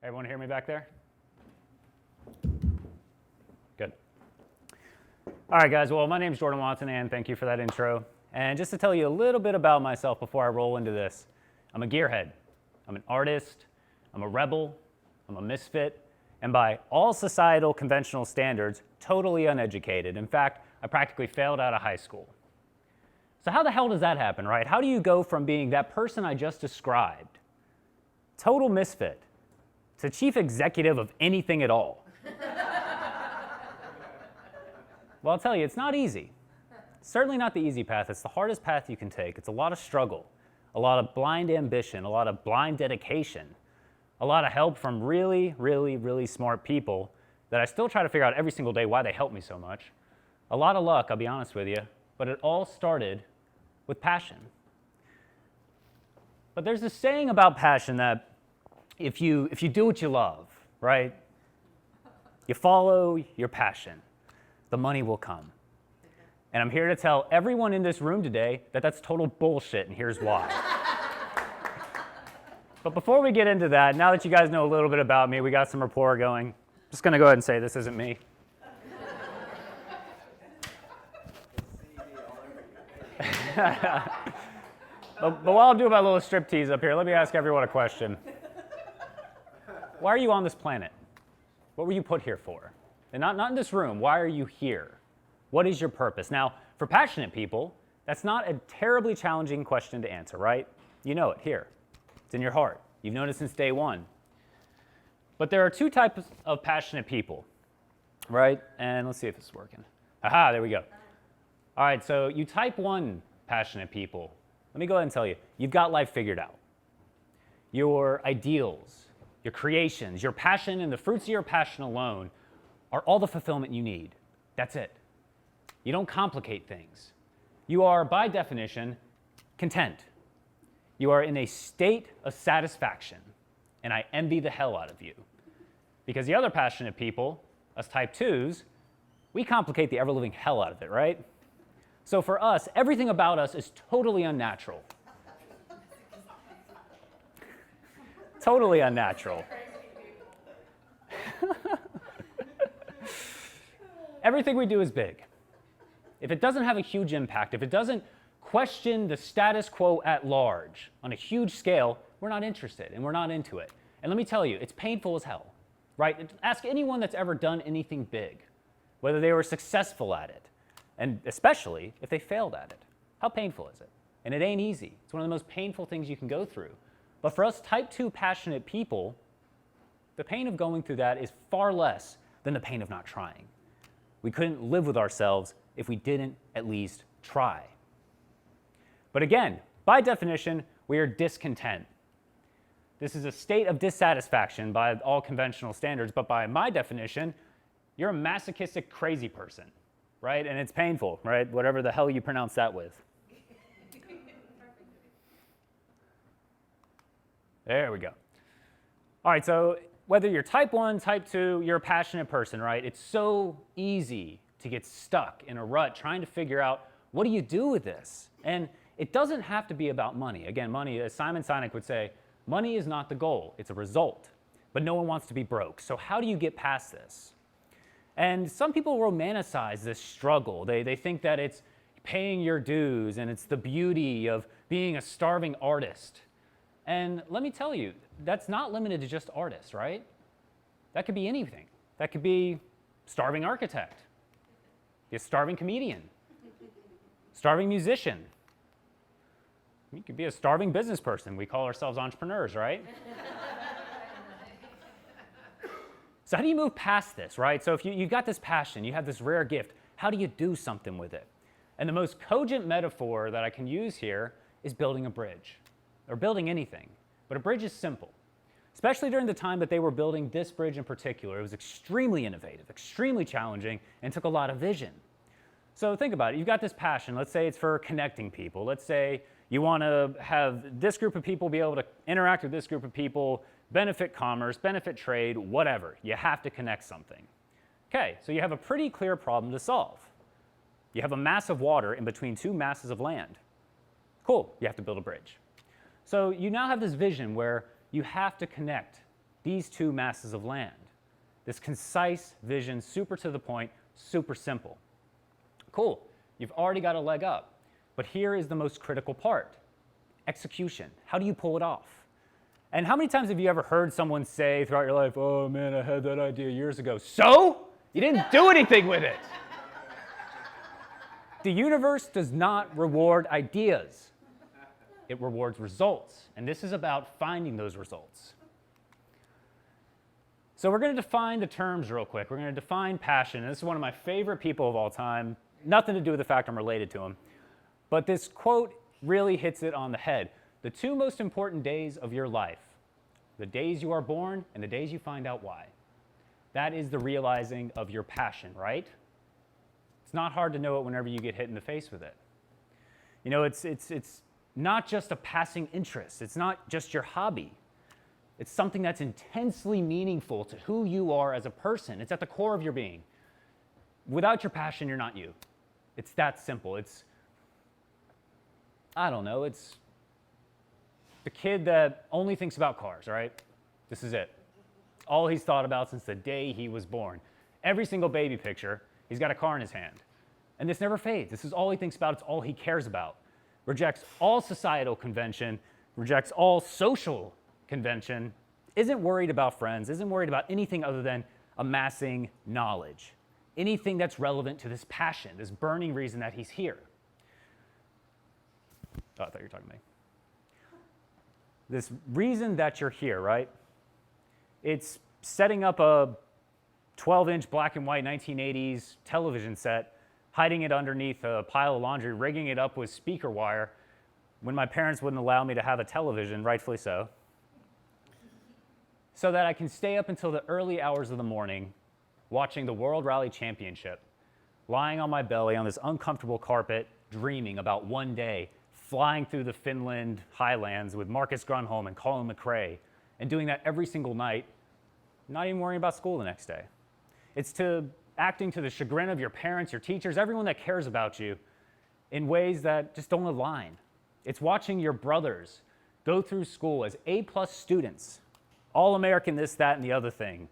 Everyone hear me back there? Good. All right, guys. Well, my name is Jordan Watson, and thank you for that intro. And just to tell you a little bit about myself before I roll into this, I'm a gearhead. I'm an artist. I'm a rebel. I'm a misfit. And by all societal conventional standards, totally uneducated. In fact, I practically failed out of high school. So how the hell does that happen, right? How do you go from being that person I just described, total misfit, to chief executive of anything at all? Well, I'll tell you, it's not easy. It's certainly not the easy path. It's the hardest path you can take. It's a lot of struggle, a lot of blind ambition, a lot of blind dedication, a lot of help from really, really, really smart people that I still try to figure out every single day why they help me so much. A lot of luck, I'll be honest with you, but it all started with passion. But there's this saying about passion that if you do what you love, right? You follow your passion, the money will come. And I'm here to tell everyone in this room today that that's total bullshit, and here's why. But before we get into that, now that you guys know a little bit about me, we got some rapport going, I'm just going to go ahead and say this isn't me. But while I'm doing my little striptease up here, let me ask everyone a question. Why are you on this planet? What were you put here for? And not in this room, why are you here? What is your purpose? Now, for passionate people, that's not a terribly challenging question to answer, right? You know it here. It's in your heart. You've known it since day one. But there are two types of passionate people, right? And let's see if it's working. Aha, there we go. All right, so you type 1 passionate people. Let me go ahead and tell you, you've got life figured out. Your ideals, your creations, your passion, and the fruits of your passion alone are all the fulfillment you need. That's it. You don't complicate things. You are, by definition, content. You are in a state of satisfaction, and I envy the hell out of you. Because the other passionate people, us type 2s, we complicate the ever-living hell out of it, right? So for us, everything about us is totally unnatural. Totally unnatural. Everything we do is big. If it doesn't have a huge impact, if it doesn't question the status quo at large on a huge scale, we're not interested and we're not into it. And let me tell you, it's painful as hell, right? Ask anyone that's ever done anything big, whether they were successful at it, and especially if they failed at it. How painful is it? And it ain't easy. It's one of the most painful things you can go through. But for us type 2 passionate people, the pain of going through that is far less than the pain of not trying. We couldn't live with ourselves if we didn't at least try. But again, by definition, we are discontent. This is a state of dissatisfaction by all conventional standards, but by my definition, you're a masochistic crazy person, right? And it's painful, right? Whatever the hell you pronounce that with. There we go. All right, so whether you're type 1, type 2, you're a passionate person, right? It's so easy to get stuck in a rut trying to figure out, what do you do with this? And it doesn't have to be about money. Again, money, as Simon Sinek would say, money is not the goal, it's a result. But no one wants to be broke. So how do you get past this? And some people romanticize this struggle. They think that it's paying your dues and it's the beauty of being a starving artist. And let me tell you, that's not limited to just artists, right? That could be anything. That could be starving architect, be a starving comedian, starving musician. You could be a starving business person. We call ourselves entrepreneurs, right? So how do you move past this, right? So if you've got this passion, you have this rare gift, how do you do something with it? And the most cogent metaphor that I can use here is building a bridge, or building anything. But a bridge is simple, especially during the time that they were building this bridge in particular. It was extremely innovative, extremely challenging, and took a lot of vision. So think about it. You've got this passion. Let's say it's for connecting people. Let's say you want to have this group of people be able to interact with this group of people, benefit commerce, benefit trade, whatever. You have to connect something. Okay, so you have a pretty clear problem to solve. You have a mass of water in between two masses of land. Cool, you have to build a bridge. So you now have this vision where you have to connect these two masses of land. This concise vision, super to the point, super simple. Cool, you've already got a leg up. But here is the most critical part: execution. How do you pull it off? And how many times have you ever heard someone say throughout your life, oh man, I had that idea years ago. So? You didn't do anything with it. The universe does not reward ideas. It rewards results. And this is about finding those results. So we're going to define the terms real quick. We're going to define passion. And this is one of my favorite people of all time. Nothing to do with the fact I'm related to him. But this quote really hits it on the head. The two most important days of your life, the days you are born and the days you find out why. That is the realizing of your passion, right? It's not hard to know it whenever you get hit in the face with it. You know, it's not just a passing interest. It's not just your hobby. It's something that's intensely meaningful to who you are as a person. It's at the core of your being. Without your passion, you're not you. It's that simple. I don't know, it's the kid that only thinks about cars, right? This is it. All he's thought about since the day he was born. Every single baby picture, he's got a car in his hand. And this never fades. This is all he thinks about. It's all he cares about. Rejects all societal convention, rejects all social convention, isn't worried about friends, isn't worried about anything other than amassing knowledge. Anything that's relevant to this passion, this burning reason that he's here. Oh, I thought you were talking to me. This reason that you're here, right? It's setting up a 12-inch black and white 1980s television set, hiding it underneath a pile of laundry, rigging it up with speaker wire when my parents wouldn't allow me to have a television, rightfully so that I can stay up until the early hours of the morning watching the World Rally Championship, lying on my belly on this uncomfortable carpet, dreaming about one day flying through the Finland highlands with Marcus Grönholm and Colin McRae, and doing that every single night, not even worrying about school the next day. It's acting to the chagrin of your parents, your teachers, everyone that cares about you in ways that just don't align. It's watching your brothers go through school as A-plus students, all-American this, that, and the other thing,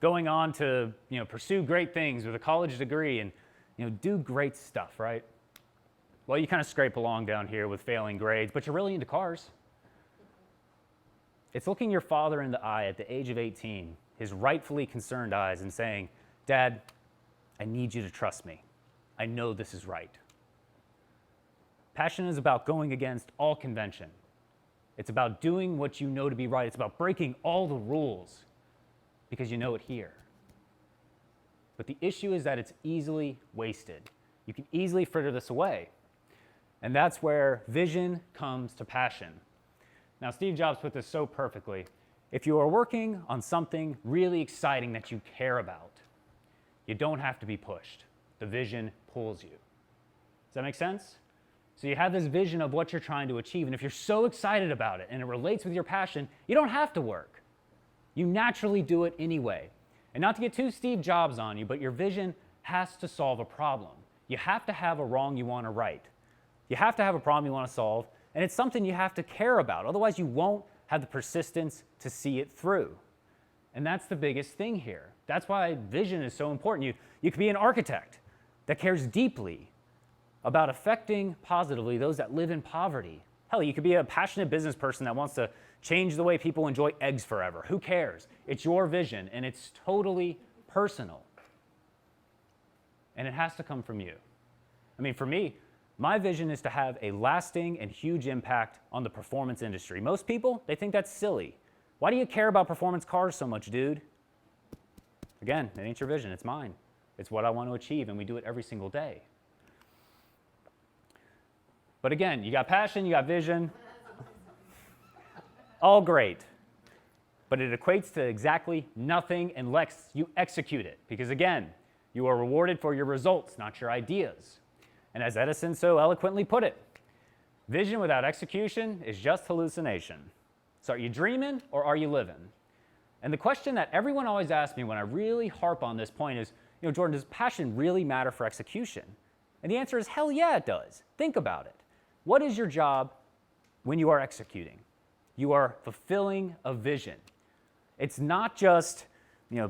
going on to pursue great things with a college degree and do great stuff, right? Well, you kind of scrape along down here with failing grades, but you're really into cars. It's looking your father in the eye at the age of 18, his rightfully concerned eyes, and saying, Dad, I need you to trust me. I know this is right. Passion is about going against all convention. It's about doing what you know to be right. It's about breaking all the rules because you know it here. But the issue is that it's easily wasted. You can easily fritter this away. And that's where vision comes to passion. Now, Steve Jobs put this so perfectly. If you are working on something really exciting that you care about, you don't have to be pushed. The vision pulls you. Does that make sense? So you have this vision of what you're trying to achieve, and if you're so excited about it and it relates with your passion, you don't have to work. You naturally do it anyway. And not to get too Steve Jobs on you, but your vision has to solve a problem. You have to have a wrong you want to right. You have to have a problem you want to solve, and it's something you have to care about. Otherwise, you won't have the persistence to see it through. And that's the biggest thing here. That's why vision is so important. You could be an architect that cares deeply about affecting positively those that live in poverty. Hell, you could be a passionate business person that wants to change the way people enjoy eggs forever. Who cares? It's your vision, and it's totally personal. And it has to come from you. I mean, for me, my vision is to have a lasting and huge impact on the performance industry. Most people, they think that's silly. Why do you care about performance cars so much, dude? Again, it ain't your vision, it's mine. It's what I want to achieve, and we do it every single day. But again, you got passion, you got vision. All great. But it equates to exactly nothing unless you execute it. Because again, you are rewarded for your results, not your ideas. And as Edison so eloquently put it, vision without execution is just hallucination. So are you dreaming or are you living? And the question that everyone always asks me when I really harp on this point is, Jordan, does passion really matter for execution? And the answer is, hell yeah, it does. Think about it. What is your job when you are executing? You are fulfilling a vision. It's not just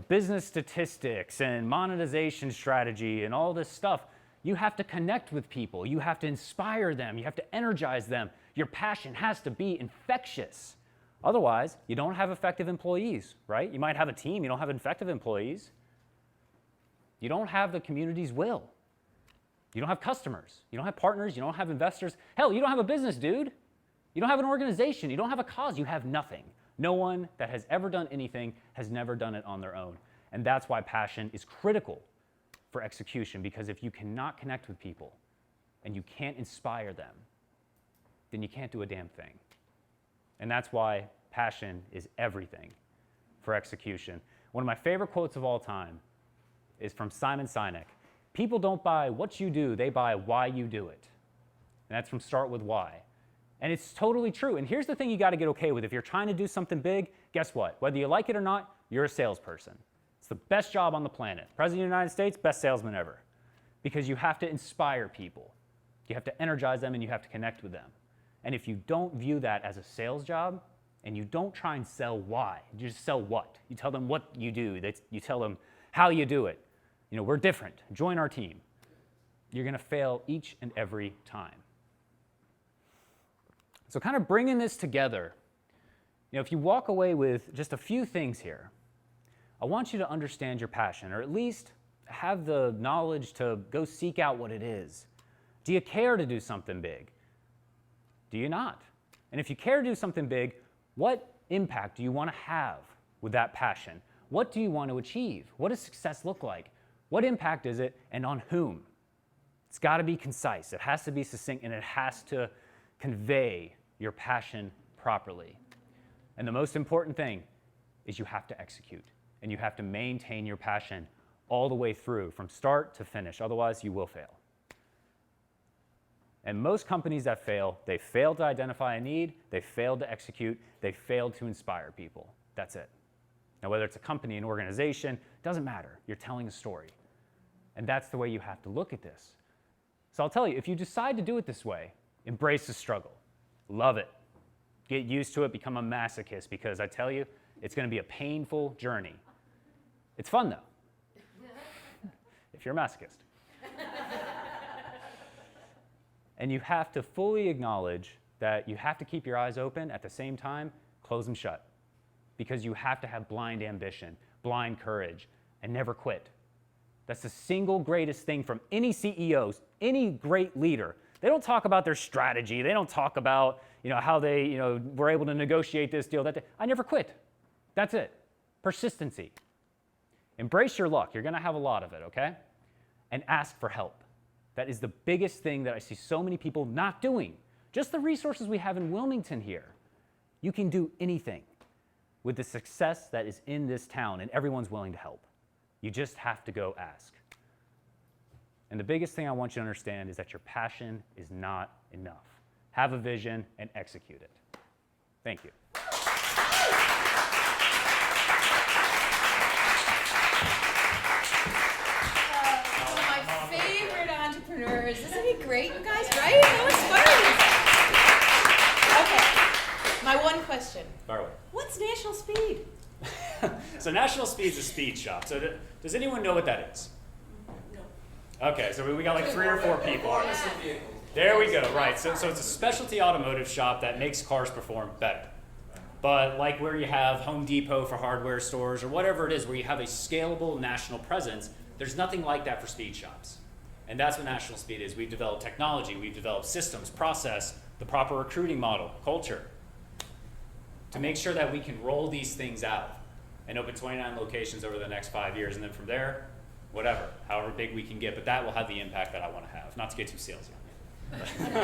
business statistics and monetization strategy and all this stuff. You have to connect with people. You have to inspire them. You have to energize them. Your passion has to be infectious. Otherwise, you don't have effective employees, right? You might have a team. You don't have effective employees. You don't have the community's will. You don't have customers. You don't have partners. You don't have investors. Hell, you don't have a business, dude. You don't have an organization. You don't have a cause. You have nothing. No one that has ever done anything has never done it on their own. And that's why passion is critical for execution, because if you cannot connect with people and you can't inspire them, then you can't do a damn thing. And that's why passion is everything for execution. One of my favorite quotes of all time is from Simon Sinek. People don't buy what you do, they buy why you do it. And that's from Start With Why. And it's totally true. And here's the thing you got to get okay with. If you're trying to do something big, guess what? Whether you like it or not, you're a salesperson. It's the best job on the planet. President of the United States, best salesman ever. Because you have to inspire people. You have to energize them and you have to connect with them. And if you don't view that as a sales job, and you don't try and sell why, you just sell what. You tell them what you do. You tell them how you do it. We're different. Join our team. You're going to fail each and every time. So kind of bringing this together, if you walk away with just a few things here, I want you to understand your passion, or at least have the knowledge to go seek out what it is. Do you care to do something big? Do you not? And if you care to do something big, what impact do you want to have with that passion? What do you want to achieve? What does success look like? What impact is it, and on whom? It's got to be concise. It has to be succinct, and it has to convey your passion properly. And the most important thing is you have to execute, and you have to maintain your passion all the way through, from start to finish. Otherwise, you will fail. And most companies that fail, they failed to identify a need, they failed to execute, they failed to inspire people. That's it. Now, whether it's a company, an organization, doesn't matter. You're telling a story. And that's the way you have to look at this. So I'll tell you, if you decide to do it this way, embrace the struggle. Love it. Get used to it, become a masochist, because I tell you, it's going to be a painful journey. It's fun, though, if you're a masochist. And you have to fully acknowledge that you have to keep your eyes open, at the same time, close them shut. Because you have to have blind ambition, blind courage, and never quit. That's the single greatest thing from any CEOs, any great leader. They don't talk about their strategy. They don't talk about how they were able to negotiate this deal. I never quit. That's it. Persistency. Embrace your luck. You're going to have a lot of it, okay? And ask for help. That is the biggest thing that I see so many people not doing. Just the resources we have in Wilmington here. You can do anything with the success that is in this town, and everyone's willing to help. You just have to go ask. And the biggest thing I want you to understand is that your passion is not enough. Have a vision and execute it. Thank you. One of my favorite entrepreneurs. Isn't he great, you guys, right? That was fun. Okay, my one question. Fire away. What's National Speed? So National Speed's a speed shop. So does anyone know what that is? No. Okay, so we got like 3 or 4 people. Yeah. There we go, right. So it's a specialty automotive shop that makes cars perform better. But like where you have Home Depot for hardware stores or whatever it is, where you have a scalable national presence, there's nothing like that for speed shops. And that's what National Speed is. We've developed technology, we've developed systems, process, the proper recruiting model, culture, to make sure that we can roll these things out and open 29 locations over the next 5 years. And then from there, whatever, however big we can get. But that will have the impact that I want to have. Not to get too salesy on you.